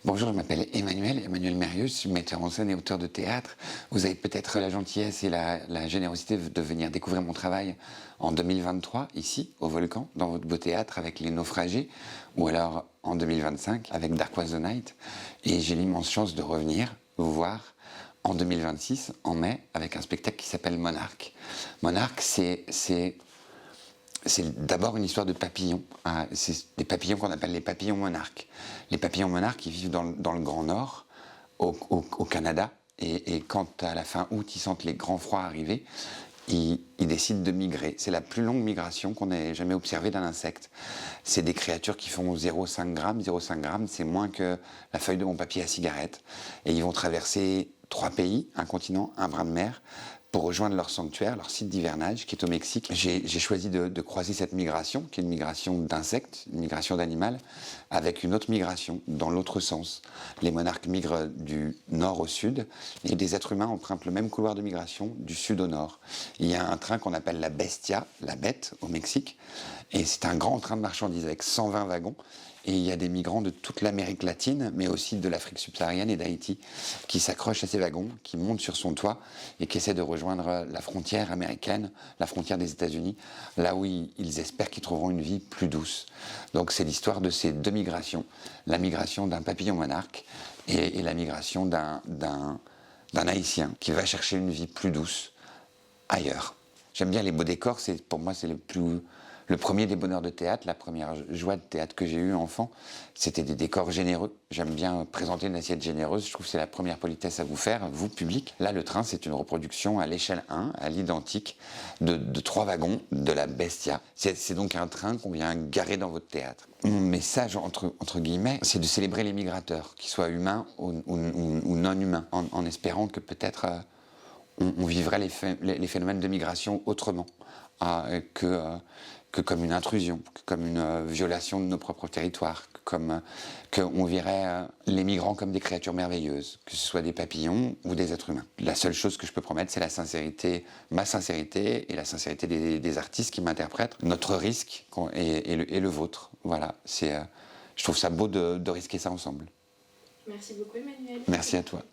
Bonjour, je m'appelle Emmanuel Mérieux, je suis metteur en scène et auteur de théâtre. Vous avez peut-être la gentillesse et la générosité de venir découvrir mon travail en 2023, ici, au Volcan, dans votre beau théâtre avec Les Naufragés, ou alors en 2025 avec Dark Was the Night. Et j'ai l'immense chance de revenir vous voir en 2026, en mai, avec un spectacle qui s'appelle Monarque. Monarque, c'est d'abord une histoire de papillons. C'est des papillons qu'on appelle les papillons monarques. Les papillons monarques, ils vivent dans le Grand Nord, au Canada. Et quand à la fin août, ils sentent les grands froids arriver, ils décident de migrer. C'est la plus longue migration qu'on ait jamais observée d'un insecte. C'est des créatures qui font 0,5 grammes. 0,5 grammes, c'est moins que la feuille de mon papier à cigarette. Et ils vont traverser 3 pays, un continent, un brin de mer, pour rejoindre leur sanctuaire, leur site d'hivernage, qui est au Mexique. J'ai choisi de croiser cette migration, qui est une migration d'insectes, une migration d'animal, avec une autre migration, dans l'autre sens. Les monarques migrent du nord au sud, et des êtres humains empruntent le même couloir de migration, du sud au nord. Il y a un train qu'on appelle la Bestia, la bête, au Mexique, et c'est un grand train de marchandises avec 120 wagons. Et il y a des migrants de toute l'Amérique latine, mais aussi de l'Afrique subsaharienne et d'Haïti, qui s'accrochent à ces wagons, qui montent sur son toit et qui essaient de rejoindre la frontière américaine, la frontière des États-Unis, là où ils espèrent qu'ils trouveront une vie plus douce. Donc c'est l'histoire de ces deux migrations, la migration d'un papillon monarque et la migration d'un Haïtien qui va chercher une vie plus douce ailleurs. J'aime bien les beaux décors, pour moi c'est le premier des bonheurs de théâtre, la première joie de théâtre que j'ai eue enfant, c'était des décors généreux. J'aime bien présenter une assiette généreuse, je trouve que c'est la première politesse à vous faire, vous, public. Là, le train, c'est une reproduction à l'échelle 1, à l'identique, de 3 wagons de la Bestia. C'est donc un train qu'on vient garer dans votre théâtre. Mon message, entre guillemets, c'est de célébrer les migrateurs, qu'ils soient humains ou non humains, en espérant que peut-être on vivrait les phénomènes de migration autrement que comme une intrusion, que comme une violation de nos propres territoires, qu'on verrait les migrants comme des créatures merveilleuses, que ce soit des papillons ou des êtres humains. La seule chose que je peux promettre, c'est la sincérité, ma sincérité et la sincérité des artistes qui m'interprètent, notre risque et le vôtre. Voilà, je trouve ça beau de risquer ça ensemble. Merci beaucoup Emmanuel. Merci à toi.